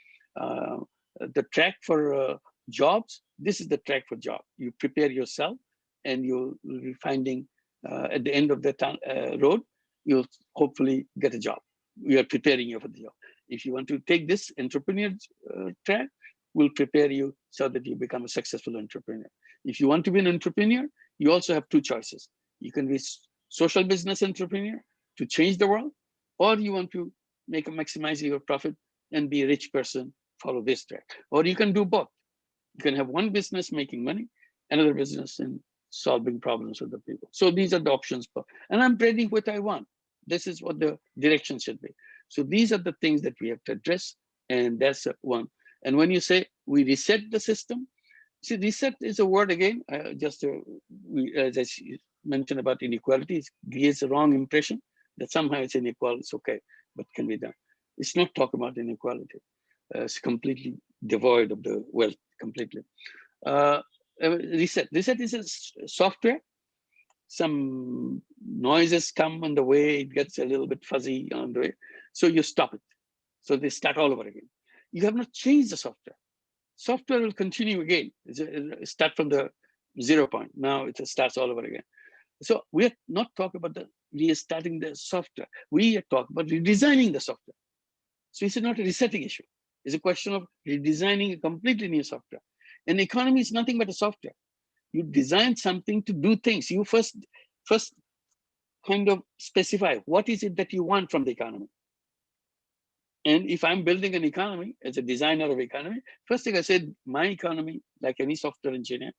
track for jobs, this is the track for job. You prepare yourself and you'll be finding at the end of the road, you'll hopefully get a job. We are preparing you for the job. If you want to take this entrepreneur track, we'll prepare you so that you become a successful entrepreneur. If you want to be an entrepreneur, you also have two choices. You can be social business entrepreneur to change the world, or you want to maximize your profit and be a rich person, follow this track. Or you can do both. You can have one business making money, another business in solving problems with the people. So these are the options. And I'm ready what I want. This is what the direction should be. So these are the things that we have to address. And that's one. And when you say we reset the system, see, reset is a word again, as I mentioned about inequalities, creates a wrong impression that somehow it's inequality, it's okay, but can be done. It's not talking about inequality. It's completely devoid of the wealth, completely. Reset is a software. Some noises come on the way, it gets a little bit fuzzy on the way. So you stop it. So they start all over again. You have not changed the software. Software will continue again. It start from the 0 point. Now it starts all over again. So we are not talking about restarting the software. We are talking about redesigning the software. So it's not a resetting issue. It's a question of redesigning a completely new software. An economy is nothing but a software. You design something to do things. You first kind of specify what is it that you want from the economy. And if I'm building an economy as a designer of economy, first thing I said, my economy, like any software engineer,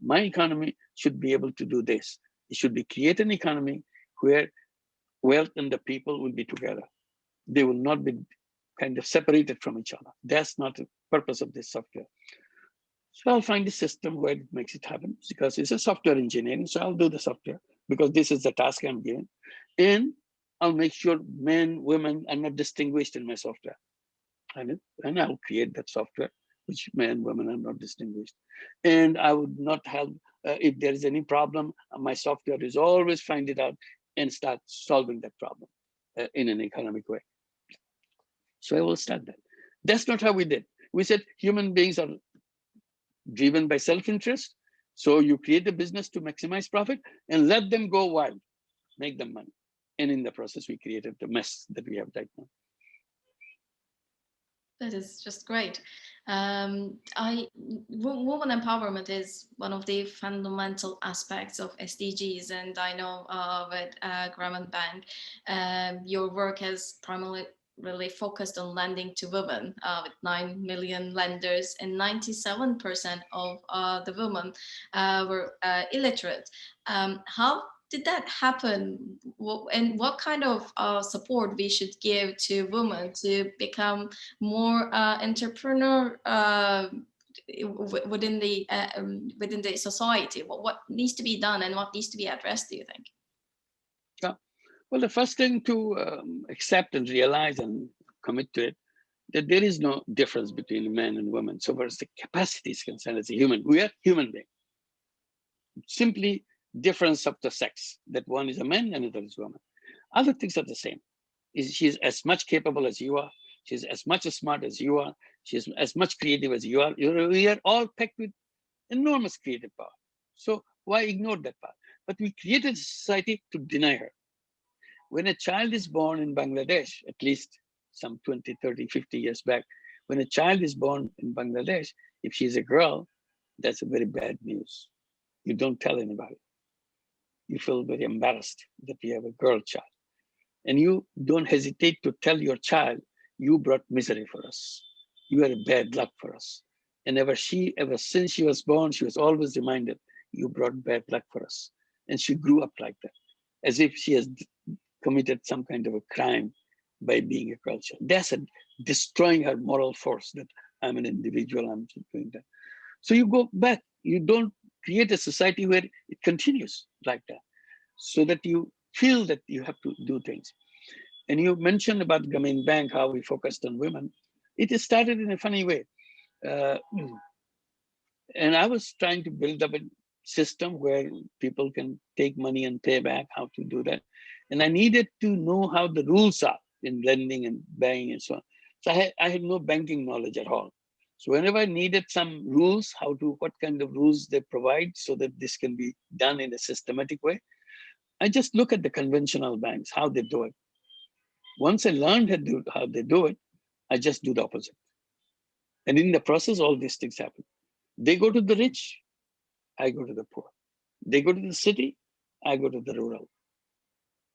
my economy should be able to do this. It should be create an economy where wealth and the people will be together. They will not be kind of separated from each other. That's not the purpose of this software. So I'll find a system where it makes it happen because it's a software engineering. So I'll do the software because this is the task I'm given. And I'll make sure men, women are not distinguished in my software. And I'll create that software, which men, women are not distinguished. And I would not have, if there is any problem, my software is always find it out and start solving that problem in an economic way. So I will start that. That's not how we did. We said human beings are driven by self-interest. So you create a business to maximize profit and let them go wild, make them money. And in the process, we created the mess that we have right now. That is just great. Women empowerment is one of the fundamental aspects of SDGs, and I know with Grameen Bank, your work has primarily really focused on lending to women with 9 million lenders, and 97% of the women were illiterate. How did that happen, and what kind of support we should give to women to become more entrepreneur within the society? What needs to be done and what needs to be addressed, do you think? Yeah. Well, the first thing to accept and realize and commit to it, that there is no difference between men and women. So far as the capacity is concerned, as a human, we are human beings. Simply difference of the sex, that one is a man and another is a woman. Other things are the same. She's as much capable as you are. She's as much smart as you are. She's as much creative as you are. We are all packed with enormous creative power. So why ignore that power? But we created a society to deny her. When a child is born in Bangladesh, at least some 20, 30, 50 years back, when a child is born in Bangladesh, if she's a girl, that's a very bad news. You don't tell anybody. You feel very embarrassed that you have a girl child. And you don't hesitate to tell your child, you brought misery for us. You are a bad luck for us. And ever since she was born, she was always reminded, you brought bad luck for us. And she grew up like that, as if she has committed some kind of a crime by being a girl child. That's destroying her moral force that I'm an individual, I'm doing that. So you go back, you don't create a society where it continues like that, so that you feel that you have to do things. And you mentioned about Grameen Bank, how we focused on women. It started in a funny way. Uh, and I was trying to build up a system where people can take money and pay back, how to do that. And I needed to know how the rules are in lending and buying and so on. So I had no banking knowledge at all. So whenever I needed some rules, what kind of rules they provide so that this can be done in a systematic way, I just look at the conventional banks, how they do it. Once I learned how they do it, I just do the opposite. And in the process, all these things happen. They go to the rich, I go to the poor. They go to the city, I go to the rural.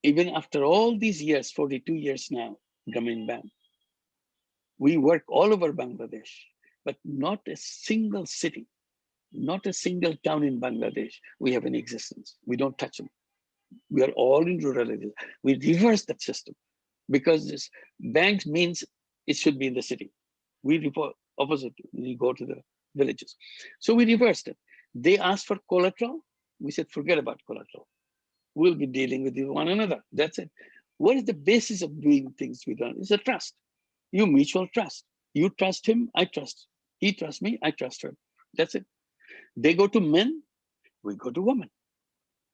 Even after all these years, 42 years now, Grameen Bank, we work all over Bangladesh, but not a single city, not a single town in Bangladesh we have in existence. We don't touch them. We are all in rural areas. We reverse that system because this bank means it should be in the city. We report opposite. We go to the villages. So we reversed it. They asked for collateral. We said, forget about collateral. We'll be dealing with one another. That's it. What is the basis of doing things with one? It's a trust. You mutual trust. You trust him, I trust. He trusts me, I trust her. That's it. They go to men, we go to women.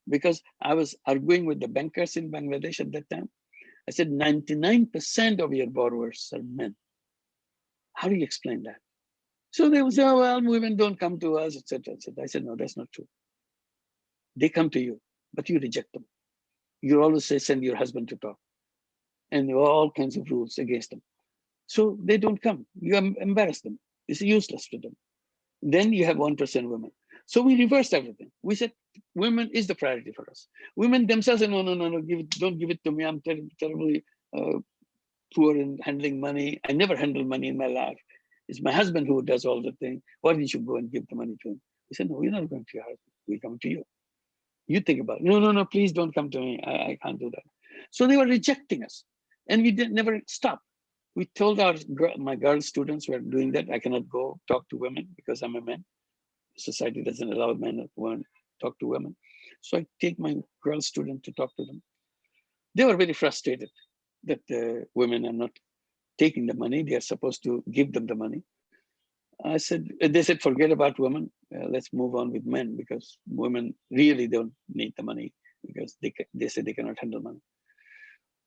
Because I was arguing with the bankers in Bangladesh at that time. I said, 99% of your borrowers are men. How do you explain that? So they would say, oh, well, women don't come to us, etc., etc. I said, no, that's not true. They come to you, but you reject them. You always say, send your husband to talk. And there are all kinds of rules against them. So they don't come. You embarrass them. It's useless to them. Then you have 1% women. So we reversed everything. We said, women is the priority for us. Women themselves say, no, don't give it to me. I'm terribly poor in handling money. I never handled money in my life. It's my husband who does all the thing. Why didn't you go and give the money to him? We said, no, we're not going to your husband. We come to you. You think about it. No, please don't come to me. I can't do that. So they were rejecting us. And we never stopped. We told my girl students who are doing that, I cannot go talk to women because I'm a man. Society doesn't allow men or women to talk to women. So I take my girl student to talk to them. They were very frustrated that the women are not taking the money. They are supposed to give them the money. They said, forget about women. Let's move on with men because women really don't need the money because they say they cannot handle money.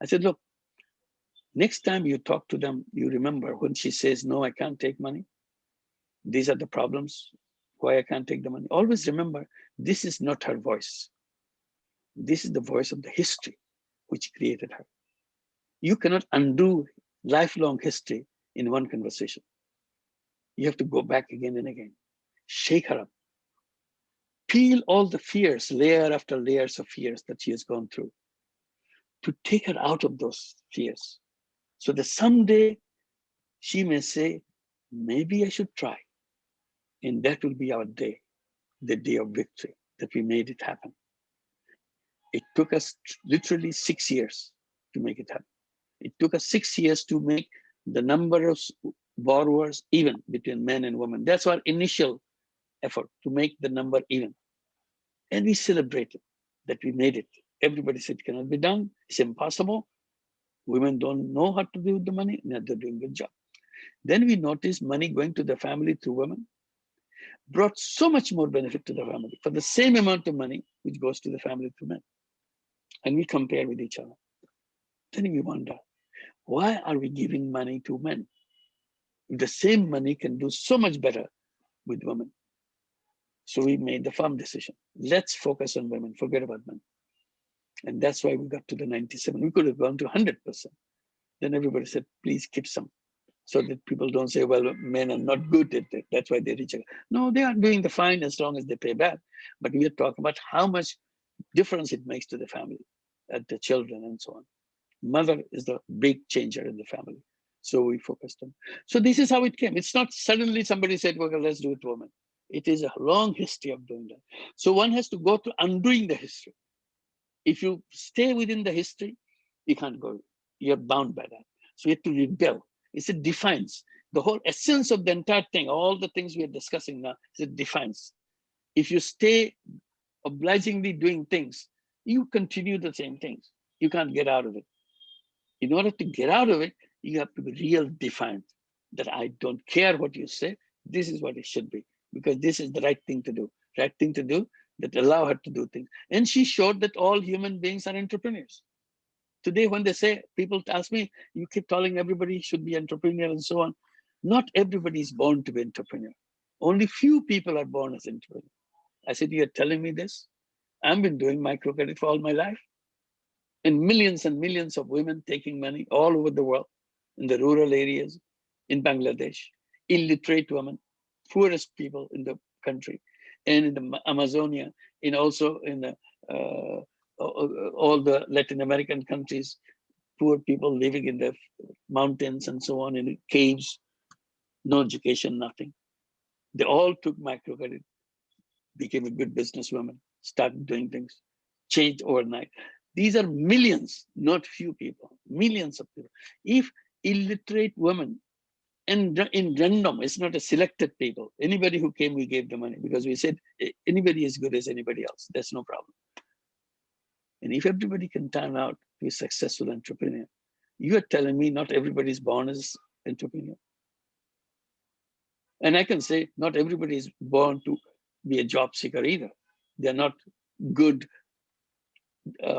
I said, look, next time you talk to them, you remember when she says, no, I can't take money. These are the problems, why I can't take the money. Always remember, this is not her voice. This is the voice of the history which created her. You cannot undo lifelong history in one conversation. You have to go back again and again. Shake her up. Peel all the fears, layer after layers of fears that she has gone through, to take her out of those fears. So that someday she may say, maybe I should try. And that will be our day, the day of victory, that we made it happen. It took us literally 6 years to make it happen. It took us 6 years to make the number of borrowers even between men and women. That's our initial effort, to make the number even. And we celebrated that we made it. Everybody said it cannot be done. It's impossible. Women don't know how to do the money. They're doing a good job. Then we noticed money going to the family through women brought so much more benefit to the family for the same amount of money which goes to the family through men. And we compare with each other. Then we wonder, why are we giving money to men? The same money can do so much better with women. So we made the firm decision. Let's focus on women, forget about men. And that's why we got to the 97. We could have gone to 100%. Then everybody said, please keep some. so that people don't say, well, men are not good at it, that's why they reject. No, they are doing the fine as long as they pay back. But we are talking about how much difference it makes to the family, the children and so on. Mother is the big changer in the family. So we focused on. So this is how it came. It's not suddenly somebody said, well, let's do it to women. It is a long history of doing that. So one has to go to undoing the history. If you stay within the history, you can't go. You're bound by that. So you have to rebel. It's a defiance. The whole essence of the entire thing, all the things we are discussing now, is a defiance. If you stay obligingly doing things, you continue the same things. You can't get out of it. In order to get out of it, you have to be real defiant. That I don't care what you say. This is what it should be, because this is the right thing to do. Right thing to do that allow her to do things. And she showed that all human beings are entrepreneurs. Today, when they say, people ask me, you keep telling everybody should be entrepreneur and so on. Not everybody is born to be entrepreneur. Only few people are born as entrepreneur. I said, you're telling me this? I've been doing microcredit for all my life. And millions of women taking money all over the world, in the rural areas, in Bangladesh, illiterate women, poorest people in the country, and in the Amazonia, and also in the, all the Latin American countries, poor people living in the mountains and so on, in the caves, no education, nothing. They all took microcredit, became a good businesswoman, started doing things, changed overnight. These are millions, not few people, millions of people. If illiterate women, and in random, it's not a selected people, anybody who came, we gave the money, because we said anybody is good as anybody else, that's no problem. And if everybody can turn out to be a successful entrepreneur, you are telling me not everybody is born as entrepreneur. And I can say not everybody is born to be a job seeker either. They're not good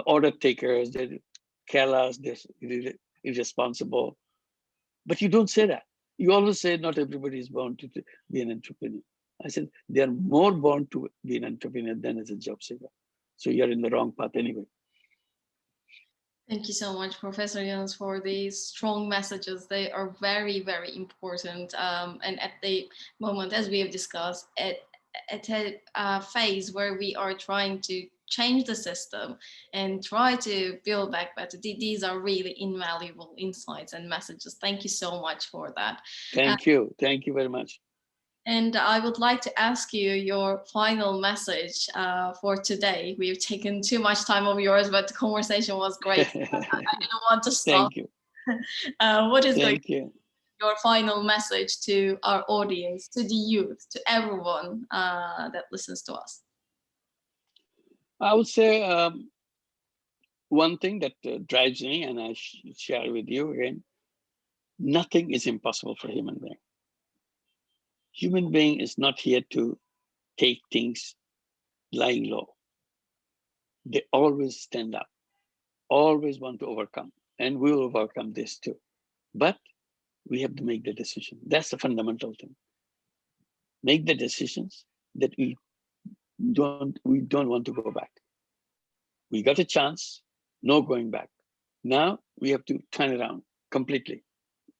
order takers, they're careless, they're irresponsible. But you don't say that. You always say not everybody is born to be an entrepreneur. I said they are more born to be an entrepreneur than as a job seeker. So you're in the wrong path anyway. Thank you so much, Professor Yunus, for these strong messages. They are very, very important. And at the moment, as we have discussed, at a phase where we are trying to change the system and try to build back better, these are really invaluable insights and messages. Thank you so much for that. Thank you. Thank you very much. And I would like to ask you your final message for today. We've taken too much time of yours, but the conversation was great. I didn't want to stop. Thank you. What is your final message to our audience, to the youth, to everyone that listens to us? I would say one thing that drives me, and I share with you again, nothing is impossible for human being. Human being is not here to take things lying low. They always stand up, always want to overcome, and we will overcome this too. But we have to make the decision. That's the fundamental thing. Make the decisions that we don't want to go back. We got a chance, no going back. Now we have to turn around completely,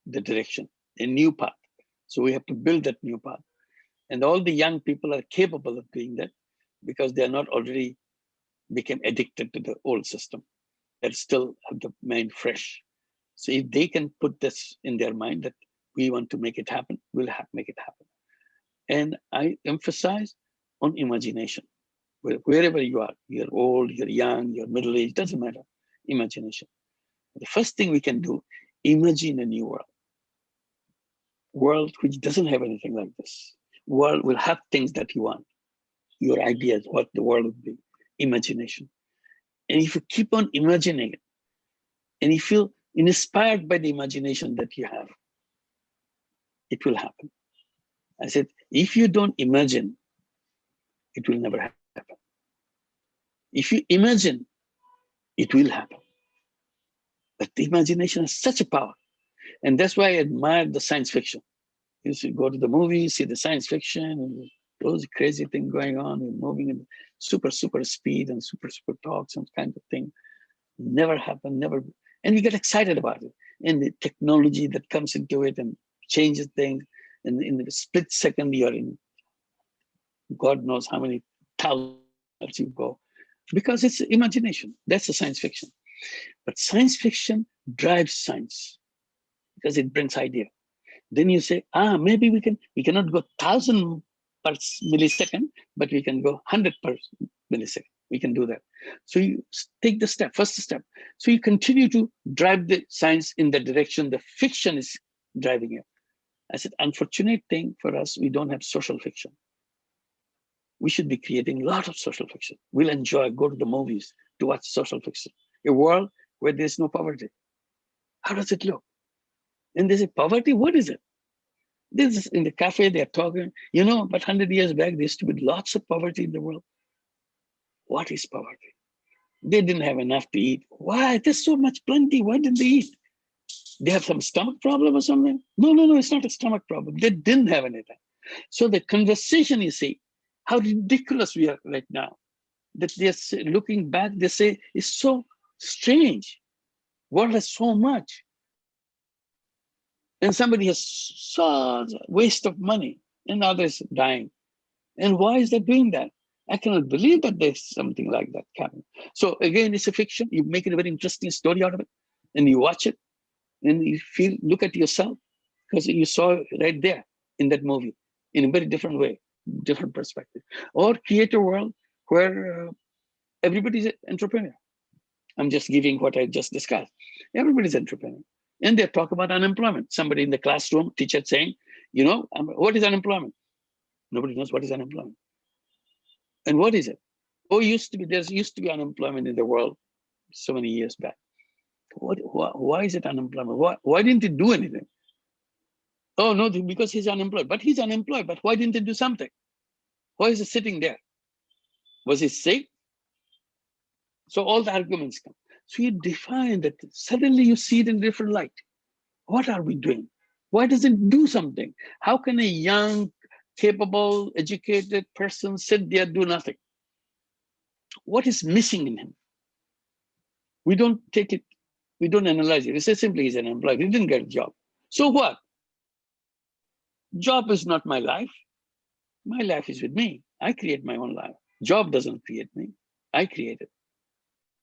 the direction, a new path. So we have to build that new path. And all the young people are capable of doing that because they are not already become addicted to the old system. They still have the mind fresh. So if they can put this in their mind that we want to make it happen, we'll make it happen. And I emphasize on imagination. Wherever you are, you're old, you're young, you're middle-aged, doesn't matter, imagination. The first thing we can do, imagine a new world which doesn't have anything like this. World will have things that you want, your ideas, what the world would be, imagination. And if you keep on imagining it, and you feel inspired by the imagination that you have, it will happen. I said, if you don't imagine, it will never happen. If you imagine, it will happen. But the imagination has such a power. And that's why I admire the science fiction. You should go to the movies, see the science fiction, and those crazy things going on, and moving in super speed and super talk, some kind of thing. Never happen, never. And we get excited about it. And the technology that comes into it and changes things. And in the split second, you're in God knows how many thousands you go. Because it's imagination. That's the science fiction. But science fiction drives science because it brings idea. Then you say, maybe we cannot go 1,000 per millisecond, but we can go 100 per millisecond. We can do that. So you take the step, first step. So you continue to drive the science in the direction the fiction is driving it. I said, unfortunate thing for us, we don't have social fiction. We should be creating a lot of social fiction. We'll enjoy, go to the movies to watch social fiction. A world where there's no poverty. How does it look? And they say, poverty, what is it? This is in the cafe, they're talking, but 100 years back, there used to be lots of poverty in the world. What is poverty? They didn't have enough to eat. Why? There's so much plenty. Why didn't they eat? They have some stomach problem or something? No, it's not a stomach problem. They didn't have anything. So the conversation, you see, how ridiculous we are right now. That they're looking back, they say, it's so strange. World has so much. And somebody has such waste of money and others dying. And why is that doing that? I cannot believe that there's something like that happening. So again, it's a fiction. You make it a very interesting story out of it. And you watch it and you look at yourself because you saw it right there in that movie in a very different way, different perspective. Or create a world where everybody's an entrepreneur. I'm just giving what I just discussed. Everybody's an entrepreneur. And they talk about unemployment. Somebody in the classroom, teacher saying, what is unemployment? Nobody knows what is unemployment. And what is it? There used to be unemployment in the world so many years back. Why is it unemployment? Why didn't he do anything? Oh, no, because he's unemployed. But he's unemployed. But why didn't he do something? Why is he sitting there? Was he sick? So all the arguments come. So you define that, suddenly you see it in a different light. What are we doing? Why doesn't it do something? How can a young, capable, educated person sit there, do nothing? What is missing in him? We don't take it, we don't analyze it. We say simply he's unemployed, he didn't get a job. So what? Job is not my life. My life is with me. I create my own life. Job doesn't create me. I create it.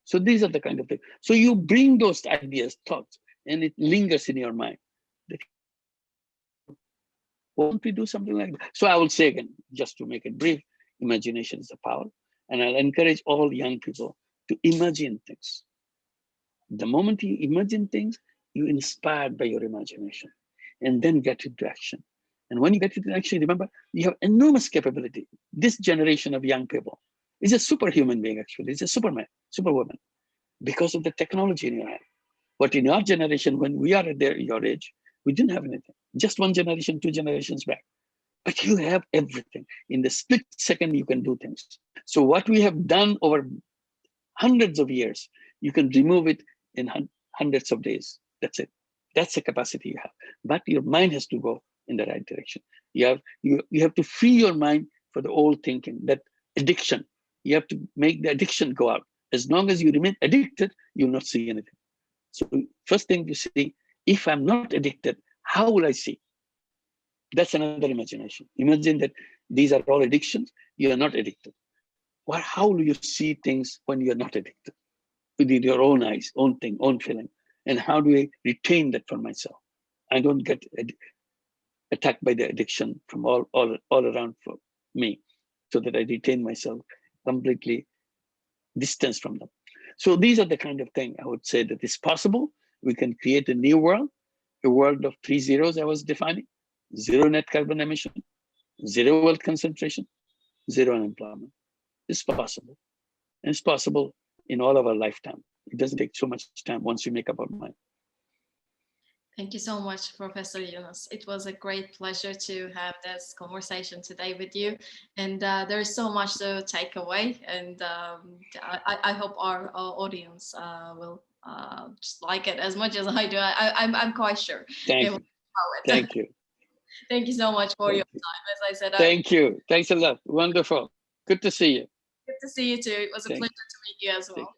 So these are the kind of things. So you bring those ideas, thoughts, and it lingers in your mind. Won't we do something like that? So I will say again, just to make it brief, imagination is a power. And I'll encourage all young people to imagine things. The moment you imagine things, you're inspired by your imagination and then get into action. And when you get into action, remember, you have enormous capability. This generation of young people is a superhuman being, actually. It's a superman, superwoman, because of the technology in your hand. But in our generation, when we are at your age, we didn't have anything. Just one generation, 2 generations back. But you have everything. In the split second, you can do things. So what we have done over hundreds of years, you can remove it in hundreds of days. That's it. That's the capacity you have. But your mind has to go in the right direction. You have to free your mind for the old thinking, that addiction. You have to make the addiction go out. As long as you remain addicted, you'll not see anything. So first thing you see, if I'm not addicted, how will I see? That's another imagination. Imagine that these are all addictions. You are not addicted. How will you see things when you're not addicted? With your own eyes, own thing, own feeling. And how do I retain that for myself? I don't get attacked by the addiction from all around for me, so that I retain myself completely distanced from them. So these are the kind of thing I would say that is possible. We can create a new world, a world of 3 zeros I was defining: 0 net carbon emission, 0 wealth concentration, 0 unemployment. It's possible. And it's possible in all of our lifetime. It doesn't take so much time once you make up our mind. Thank you so much, Professor Yunus. It was a great pleasure to have this conversation today with you. And there's so much to take away. And I hope our audience will just like it as much as I do. I'm quite sure. Thank you. Thank you. Thank you so much for your time. As I said, thank you. Thanks a lot. Wonderful. Good to see you. Good to see you too. It was a pleasure to meet you as well.